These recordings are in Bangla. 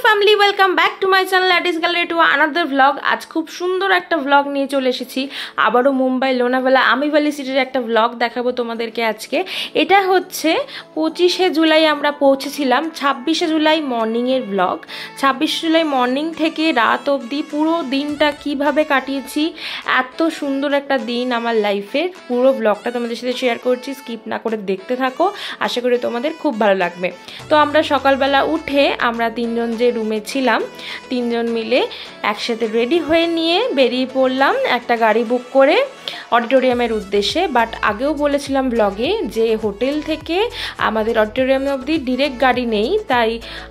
Family welcome back to my channel at is gallery to another vlog. आज खूब सुंदर एक व्लग नहीं चले एसेছি আবারো মুম্বাই লোনাভালা আমিভালি সিটির একটা व्लग দেখাবো তোমাদেরকে। আজকে এটা হচ্ছে 25শে জুলাই আমরা পৌঁছেছিলাম। 26শে জুলাই মর্নিং এর व्लग। 26শে জুলাই মর্নিং থেকে রাত অবধি পুরো দিনটা কিভাবে কাটিয়েছি, এত সুন্দর একটা দিন আমার লাইফের। পুরো ব্লগটা তোমাদের সাথে শেয়ার করছি, স্কিপ না করে দেখতে থাকো, আশা করি তোমাদের খুব ভালো লাগবে। তো আমরা সকালবেলা উঠে আমরা তিনজন যে রুমে ছিলাম তিনজন মিলে একসাথে রেডি হয়ে নিয়ে বেরিয়ে পড়লাম একটা গাড়ি বুক করে অডিটোরিয়ামের উদ্দেশ্যে। বাট আগেও বলেছিলাম ব্লগে যে হোটেল থেকে আমাদের অডিটোরিয়াম অবধি ডিরেক্ট গাড়ি নেই, তাই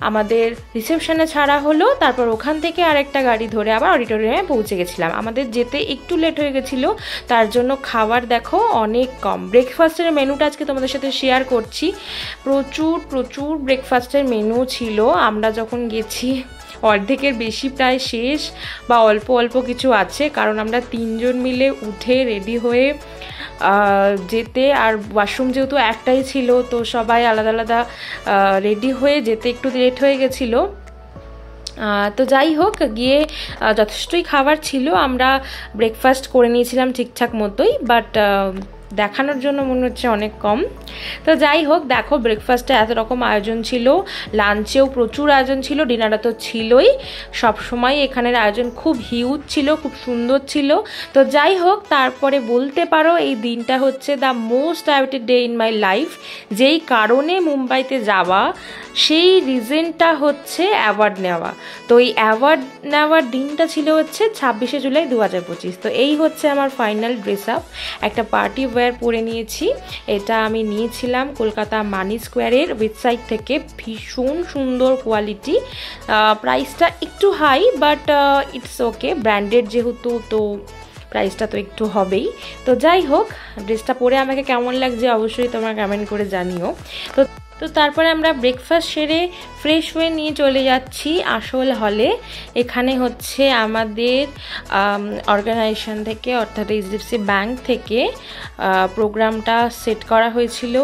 আমাদের রিসেপশনে ছাড়া হলো, তারপর ওখান থেকে আরেকটা গাড়ি ধরে আবার অডিটোরিয়ামে পৌঁছে গেছিলাম। আমাদের যেতে একটু লেট হয়ে গেছিলো, তার জন্য খাবার দেখো অনেক কম। ব্রেকফাস্টের মেনুটা আজকে তোমাদের সাথে শেয়ার করছি। প্রচুর প্রচুর ব্রেকফাস্টের মেনু ছিল। আমরা যখন গেছি অর্ধেকের বেশি প্রায় শেষ বা অল্প অল্প কিছু আছে, কারণ আমরা তিনজন মিলে উঠে রেডি হয়ে যেতে, আর ওয়াশরুম যেহেতু একটাই ছিল তো সবাই আলাদা আলাদা রেডি হয়ে যেতে একটু লেট হয়ে গেছিলো। তো যাই হোক, গিয়ে যথেষ্টই খাবার ছিল, আমরা ব্রেকফাস্ট করে নিয়েছিলাম ঠিকঠাক মতোই, বাট দেখানোর জন্য মনে হচ্ছে অনেক কম। তো যাই হোক, দেখো ব্রেকফাস্টে এত রকম আয়োজন ছিল, লাঞ্চেও প্রচুর আয়োজন ছিল, ডিনারে তো ছিলই। সবসময় এখানের আয়োজন খুব হিউজ ছিল, খুব সুন্দর ছিল। তো যাই হোক, তারপরে বলতে পারো এই দিনটা হচ্ছে the most awaited day in my life. যেই কারণে মুম্বাইতে যাওয়া, সেই রিজনটা হচ্ছে অ্যাওয়ার্ড নেওয়া। তো এই অ্যাওয়ার্ড নেওয়ার দিনটা ছিল হচ্ছে 26শে জুলাই 2025। তো এই হচ্ছে আমার ফাইনাল ড্রেস আপ, একটা পার্টি ওয়্যার পরে নিয়েছি। এটা আমি নিয়েছিলাম কলকাতা মানি স্কোয়ারের ওয়েবসাইট থেকে, ভীষণ সুন্দর কোয়ালিটি। প্রাইসটা একটু high, but it's okay, branded যেহেতু তো প্রাইসটা তো একটু হবেই। তো যাই হোক, ড্রেসটা পরে আমাকে কেমন লাগছে অবশ্যই তোমরা কমেন্ট করে জানিও। তো তারপরে আমরা ব্রেকফাস্ট সেরে ফ্রেশ হয়ে নিয়ে চলে যাচ্ছি আসল হলে। এখানে হচ্ছে আমাদের অর্গানাইজেশন থেকে, অর্থাৎ এইচডিএফসি ব্যাংক থেকে প্রোগ্রামটা সেট করা হয়েছিল।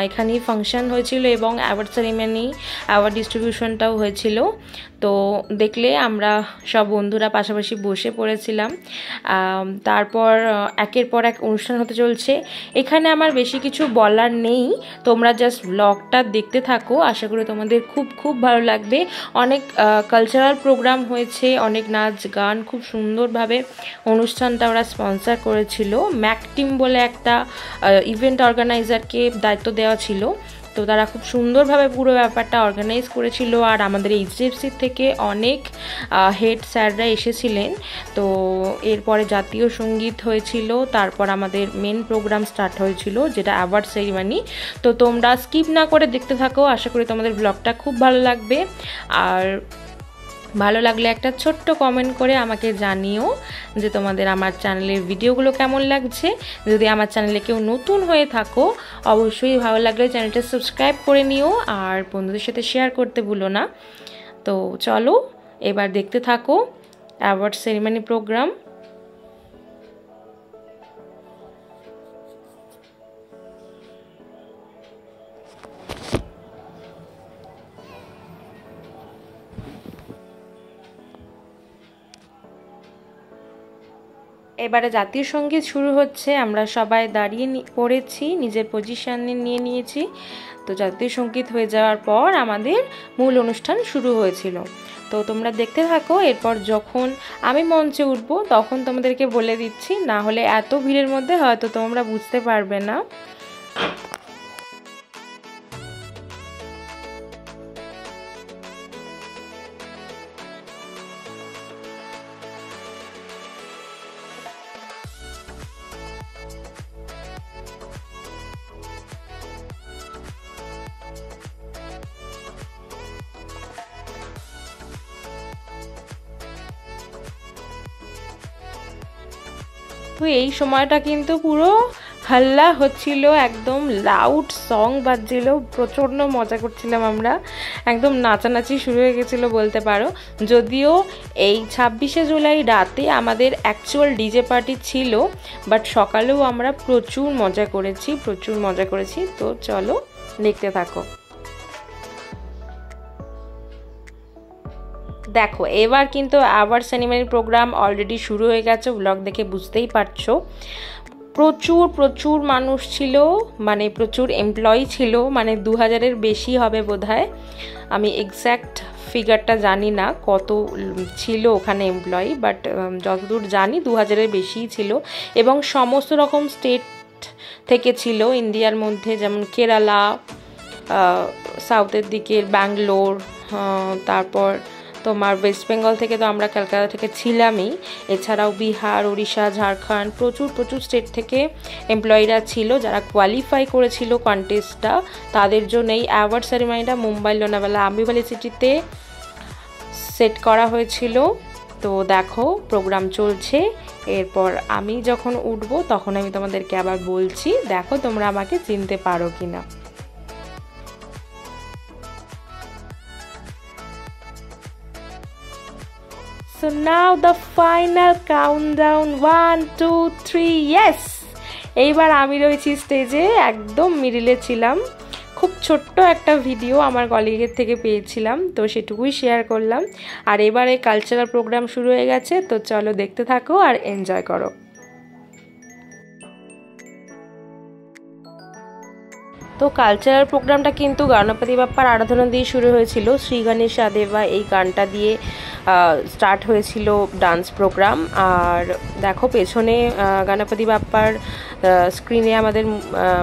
এখানেই ফাংশন হয়েছিল এবং অ্যাওয়ার্ড সেরিমনি, অ্যাওয়ার্ড ডিস্ট্রিবিউশনটাও হয়েছিল। তো দেখলে আমরা সব বন্ধুরা পাশাপাশি বসে পড়েছিলাম। তারপর একের পর এক অনুষ্ঠান হতে চলছে। এখানে আমার বেশি কিছু বলার নেই, তোমরা জাস্ট ব্লগটা দেখতে থাকো, আশা করি তোমাদের খুব খুব ভালো লাগবে। অনেক কালচারাল প্রোগ্রাম হয়েছে, অনেক নাচ গান, খুব সুন্দরভাবে অনুষ্ঠানটা ওরা স্পন্সর করেছিল। ম্যাক টিম বলে একটা ইভেন্ট অর্গানাইজারকে দায়িত্ব দেওয়া ছিল, তো তারা খুব সুন্দরভাবে পুরো ব্যাপারটা অর্গানাইজ করেছিল। আর আমাদের এইচডিএফসি থেকে অনেক হেড স্যাররা এসেছিলেন। তো এরপরে জাতীয় সঙ্গীত হয়েছিল, তারপর আমাদের মেন প্রোগ্রাম স্টার্ট হয়েছিল যেটা অ্যাওয়ার্ড সেরিমনি। তো তোমরা স্কিপ না করে দেখতে থাকো, আশা করি তোমাদের ব্লগটা খুব ভালো লাগবে। আর ভালো লাগলে একটা ছোট্ট কমেন্ট করে আমাকে জানিও যে তোমাদের আমার চ্যানেলের ভিডিওগুলো কেমন লাগছে। যদি আমার চ্যানেলে কেউ নতুন হয়ে থাকো, অবশ্যই ভালো লাগলে চ্যানেলটা সাবস্ক্রাইব করে নিও, আর বন্ধুদের সাথে শেয়ার করতে ভুলো না। তো চলো এবার দেখতে থাকো অ্যাওয়ার্ড সেরিমনি প্রোগ্রাম। এবারে জাতীয় সঙ্গীত শুরু হচ্ছে, আমরা সবাই দাঁড়িয়ে পড়েছি, নিজের পজিশনে নিয়ে নিয়েছি। তো জাতীয় সঙ্গীত হয়ে যাওয়ার পর আমাদের মূল অনুষ্ঠান শুরু হয়েছিল। তো তোমরা দেখতে থাকো। এরপর যখন আমি মঞ্চে উঠবো তখন তোমাদেরকে বলে দিচ্ছি, না হলে এত ভিড়ের মধ্যে হয়তো তোমরা বুঝতে পারবে না। তো এই সময়টা কিন্তু পুরো হাল্লা হচ্ছিল, একদম লাউড সং বাজছিল, প্রচণ্ড মজা করছিলাম আমরা, একদম নাচানাচি শুরু হয়ে গেছিলো বলতে পারো। যদিও এই 26শে জুলাই রাতে আমাদের অ্যাকচুয়াল ডিজে পার্টি ছিল, বাট সকালেও আমরা প্রচুর মজা করেছি। তো চলো দেখতে থাকো। দেখো এবার কিন্তু আবার সেরিমনির প্রোগ্রাম অলরেডি শুরু হয়ে গেছে, ব্লগ দেখে বুঝতেই পারছো। প্রচুর প্রচুর মানুষ ছিল, মানে প্রচুর এমপ্লয়ি ছিল, মানে 2000-এর বেশি হবে বোধহয়, আমি এক্স্যাক্ট ফিগারটা জানি না কত ছিল ওখানে এমপ্লয়ি, বাট যতদূর জানি 2000-এর বেশিই ছিল। এবং সমস্ত রকম স্টেট থেকে ছিল ইন্ডিয়ার মধ্যে, যেমন কেরালা, সাউথের দিকের ব্যাঙ্গালোর, তারপর তোমার ওয়েস্ট বেঙ্গল থেকে, তো আমরা ক্যালকাটা থেকে ছিলামই, এছাড়াও বিহার, উড়িষ্যা, ঝাড়খণ্ড, প্রচুর প্রচুর স্টেট থেকে এমপ্লয়িরা ছিল যারা কোয়ালিফাই করেছিল কন্টেস্টটা। তাদের জন্য এই অ্যাওয়ার্ড সেরিমনিটা মুম্বাই লোনাভালা আম্বিভালি সিটিতে সেট করা হয়েছিল। তো দেখো প্রোগ্রাম চলছে, এরপর আমি যখন উঠবো তখন আমি তোমাদেরকে আবার বলছি, দেখো তোমরা আমাকে চিনতে পারো কিনা। So now the final countdown, 1 2 3 yes! এইবার আমি রয়েছি স্টেজে, একদম মিডিলে ছিলাম। খুব ছোট্ট একটা ভিডিও আমার কলিগের থেকে পেয়েছিলাম, তো সেটুকুই শেয়ার করলাম। আর এবারে কালচারাল প্রোগ্রাম শুরু হয়ে গেছে, তো চলো দেখতে থাকো আর এনজয় করো। তো কালচারাল প্রোগ্রামটা কিন্তু গণপতি বাপ্পার আরাধনা দিয়ে শুরু হয়েছিল, শ্রী গণেশা দেবা এই গানটা দিয়ে স্টার্ট হয়েছিল ডান্স প্রোগ্রাম। আর দেখো পেছনে গণপতি বাপ্পার স্ক্রিনে আমাদের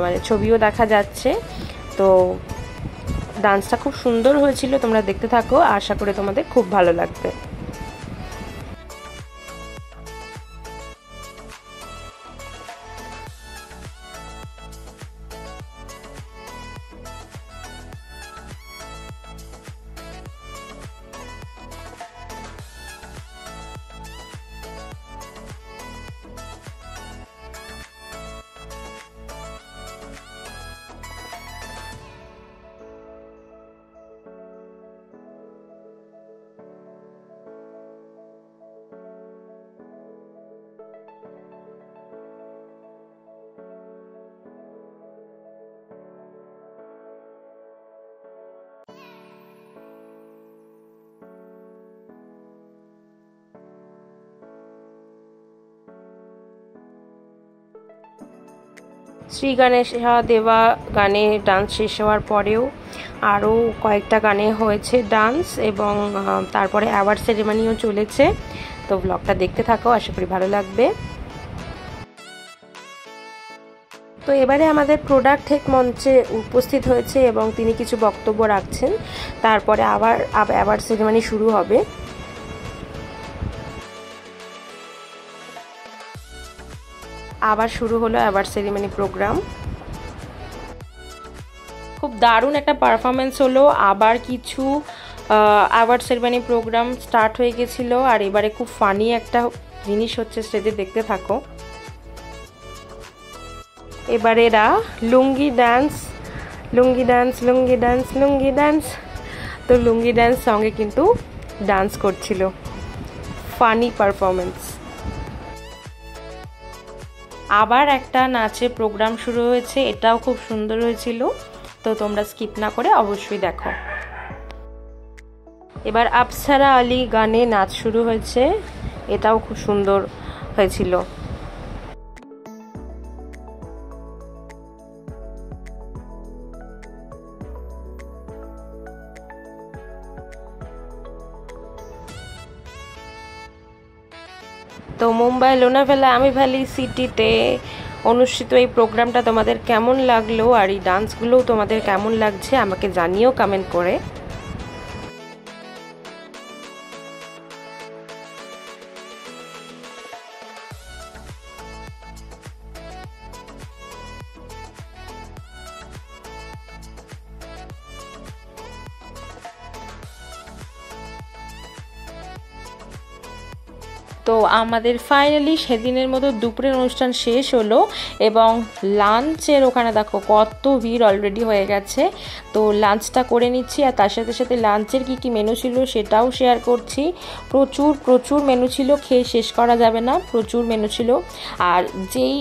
মানে ছবিও দেখা যাচ্ছে। তো ডান্সটা খুব সুন্দর হয়েছিল, তোমরা দেখতে থাকো, আশা করি তোমাদের খুব ভালো লাগবে। শ্রী গণেশা দেবা গানে ডান্স শেষ হওয়ার পরেও আরও কয়েকটা গানে হয়েছে ডান্স, এবং তারপরে অ্যাওয়ার্ড সেরিমনিও চলেছে। তো ব্লগটা দেখতে থাকো, আশা করি ভালো লাগবে। তো এবারে আমাদের প্রোডাক্ট হেড মঞ্চে উপস্থিত হয়েছে এবং তিনি কিছু বক্তব্য রাখছেন, তারপরে আবার অ্যাওয়ার্ড সেরিমনি শুরু হবে। আবার শুরু হলো অ্যাওয়ার্ড সেরিমনি প্রোগ্রাম। খুব দারুণ একটা পারফরমেন্স হলো, আবার কিছু অ্যাওয়ার্ড সেরিমনি প্রোগ্রাম স্টার্ট হয়ে গেছিলো। আর এবারে খুব ফানি একটা জিনিস হচ্ছে স্টেজে, দেখতে থাকো। এবারে এরা লুঙ্গি ডান্স, লুঙ্গি ডান্স, লুঙ্গি ডান্স, লুঙ্গি ডান্স, তো লুঙ্গি ডান্স সঙ্গে কিন্তু ডান্স করছিল। Funny performance. আবার একটা নাচের প্রোগ্রাম শুরু হয়েছে, এটাও খুব সুন্দর হয়েছিল, তো তোমরা স্কিপ না করে অবশ্যই দেখো। এবার আফসারা আলী গানে নাচ শুরু হয়েছে, এটাও খুব সুন্দর হয়েছিল। তো মুম্বাই লোনাভালা আম্বিভালি সিটিতে অনুষ্ঠিত এই প্রোগ্রামটা তোমাদের কেমন লাগলো, আর এই ডান্সগুলোও তোমাদের কেমন লাগছে আমাকে জানিও কমেন্ট করে। তো আমাদের ফাইনালি সেদিনের মতো দুপুরের অনুষ্ঠান শেষ হলো, এবং লাঞ্চের ওখানে দেখো কত ভিড় অলরেডি হয়ে গেছে। তো লাঞ্চটা করে নিচ্ছি, আর তার সাথে সাথে লাঞ্চের কী কী মেনু ছিল সেটাও শেয়ার করছি। প্রচুর প্রচুর মেনু ছিল, খেয়ে শেষ করা যাবে না, প্রচুর মেনু ছিল। আর যেই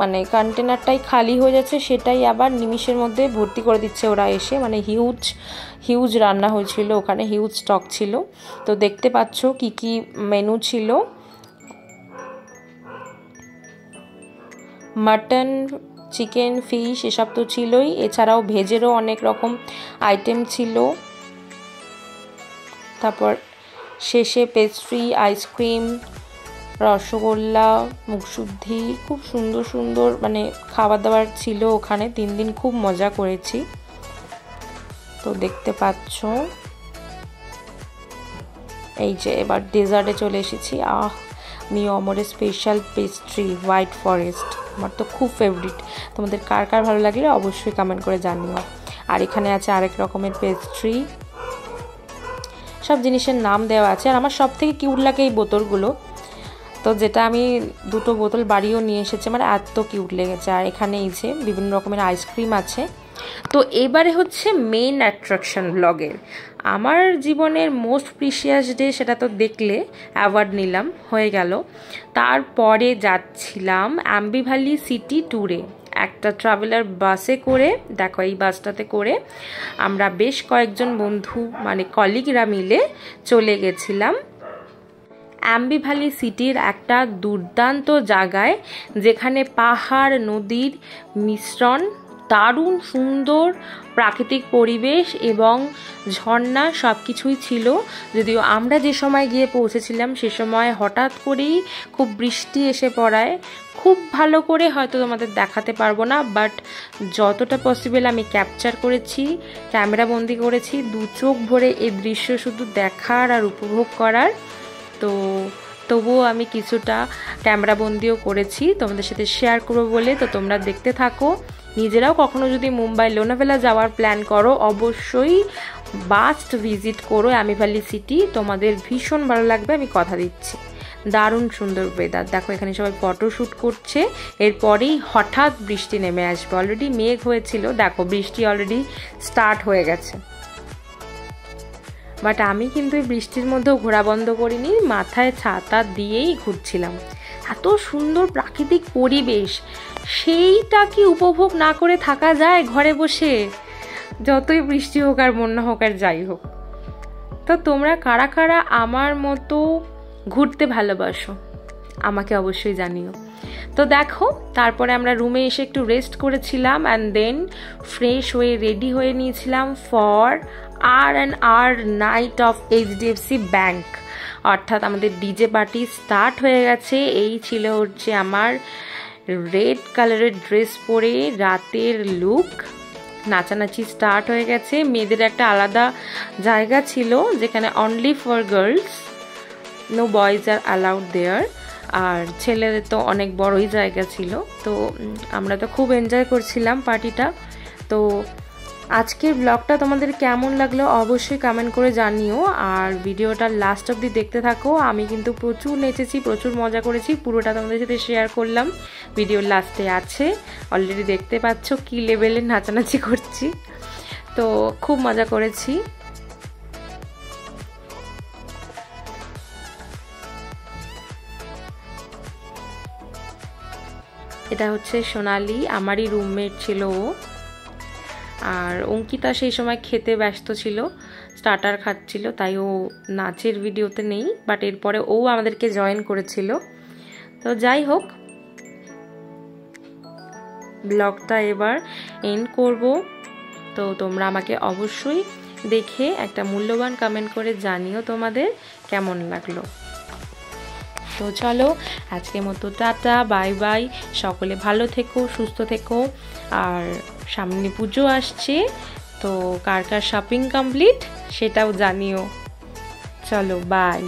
মানে কন্টেনারটাই খালি হয়ে যাচ্ছে সেটাই আবার নিমিষের মধ্যে ভর্তি করে দিচ্ছে ওরা এসে, মানে হিউজ হিউজ রান্না হয়েছিল, ওখানে হিউজ স্টক ছিল। তো দেখতে পাচ্ছ কি কি মেনু ছিল। মাটন, চিকেন, ফিশ এসব তো ছিলই, এছাড়াও ভেজেরও অনেক রকম আইটেম ছিল। তারপর শেষে পেস্ট্রি, আইসক্রিম, রসগোল্লা, মুখশুদ্ধি, খুব সুন্দর সুন্দর মানে খাবার দাবার ছিল ওখানে। 3 দিন খুব মজা করেছি। তো দেখতে পাচ্ছ এই যে এবার ডেজার্টে চলে এসেছি। মিও অমরের স্পেশাল পেস্ট্রি হোয়াইট ফরেস্ট আমার তো খুব ফেভারিট। তোমাদের কার কার ভালো লাগলে অবশ্যই কমেন্ট করে জানিও। আর এখানে আছে আরেক রকমের পেস্ট্রি, সব জিনিসের নাম দেওয়া আছে। আর আমার সব থেকে কিউট লাগে এই বোতলগুলো, তো যেটা আমি 2টো বোতল বাড়িও নিয়ে এসেছি, মানে এত কিউট লেগেছে। আর এখানে এই যে বিভিন্ন রকমের আইসক্রিম আছে। তো এবারে হচ্ছে মেইন অ্যাট্রাকশন ব্লগের, আমার জীবনের মোস্ট প্রিশিয়াস ডে, সেটা তো দেখলে অ্যাওয়ার্ড নিলাম হয়ে গেল। তারপরে যাচ্ছিলাম অ্যাম্বি ভ্যালি সিটি ট্যুরে একটা ট্রাভেলার বাসে করে। দেখো এই বাসটাতে করে আমরা বেশ কয়েকজন বন্ধু মানে কলিগরা মিলে চলে গেছিলাম অ্যাম্বি ভ্যালি সিটির একটা দুর্দান্ত জায়গায়, যেখানে পাহাড় নদীর মিশ্রণ, দারুণ সুন্দর প্রাকৃতিক পরিবেশ এবং ঝর্ণা সব কিছুই ছিল। যদিও আমরা যে সময় গিয়ে পৌঁছেছিলাম সে সময় হঠাৎ করেই খুব বৃষ্টি এসে পড়ায় খুব ভালো করে হয়তো তোমাদের দেখাতে পারবো না, বাট যতটা পসিবল আমি ক্যাপচার করেছি, ক্যামেরা বন্দি করেছি। 2 চোখ ভরে এই দৃশ্য শুধু দেখার আর উপভোগ করার। তো তবুও আমি কিছুটা ক্যামেরা বন্দিও করেছি তোমাদের সাথে শেয়ার করবো বলে। তো তোমরা দেখতে থাকো। নিজেরাও কখনো যদি মুম্বাই লোনাভেলা যাওয়ার প্ল্যান করো অবশ্যই মাস্ট ভিজিট করো অ্যাম্বি ভ্যালি সিটি, তোমাদের ভীষণ ভালো লাগবে, আমি কথা দিচ্ছি। দারুণ সুন্দর ওয়েদার, দেখো এখানে সবাই ফটোশ্যুট করছে। এরপরেই হঠাৎ বৃষ্টি নেমে আসবে, অলরেডি মেঘ হয়েছিল, দেখো বৃষ্টি অলরেডি স্টার্ট হয়ে গেছে। বাট আমি কিন্তু এই বৃষ্টির মধ্যেও ঘোরা বন্ধ করিনি, মাথায় ছাতা দিয়েই ঘুরছিলাম। এত সুন্দর প্রাকৃতিক পরিবেশ, সেইটা কি উপভোগ না করে থাকা যায় ঘরে বসে, যতই বৃষ্টি হোক আর বন্যা হোক আর যাই হোক। তো তোমরা কারা কারা আমার মতো ঘুরতে ভালোবাসো আমাকে অবশ্যই জানিও। তো দেখো তারপরে আমরা রুমে এসে একটু রেস্ট করেছিলাম, অ্যান্ড দেন ফ্রেশ হয়ে রেডি হয়ে নিয়েছিলাম for R&R night of HDFC bank, অর্থাৎ আমাদের ডিজে পার্টি স্টার্ট হয়ে গেছে। এই ছিল হচ্ছে আমার রেড কালারের ড্রেস পরে রাতের লুক। নাচানাচি স্টার্ট হয়ে গেছে। মেয়েদের একটা আলাদা জায়গা ছিল যেখানে only for girls, no boys are allowed there. আর ছেলেদের তো অনেক বড়ই জায়গা ছিল। তো আমরা তো খুব এনজয় করছিলাম পার্টিটা। তো আজকের ব্লগটা তোমাদের কেমন লাগলো অবশ্যই কমেন্ট করে জানিও। আর ভিডিওটা লাস্ট অবধি দেখতে থাকো। আমি কিন্তু প্রচুর নেচেছি, প্রচুর মজা করেছি, পুরোটা তোমাদের সাথে শেয়ার করলাম। ভিডিওর লাস্টে আছে, অলরেডি দেখতে পাচ্ছ কি লেভেলের নাচানাচি করছি। তো খুব মজা করেছি। এটা হচ্ছে সোনালি, আমারই রুমমেট ছিল ও। আর অঙ্কিতা সেই সময় খেতে ব্যস্ত ছিল, স্টার্টার খাচ্ছিল, তাই ও নাচের ভিডিওতে নেই, বাট এরপরে ও আমাদেরকে জয়েন করেছিল। তো যাই হোক, ব্লগটা এবার এন্ড করব। তো তোমরা আমাকে অবশ্যই দেখে একটা মূল্যবান কমেন্ট করে জানিও তোমাদের কেমন লাগলো। তো চলো আজকের মতো টাটা, বাই বাই। সকলে ভালো থেকো, সুস্থ থেকো। আর সামনে পুজো আসছে, তো কার কার শপিং কমপ্লিট সেটাও জানিও। চলো বাই।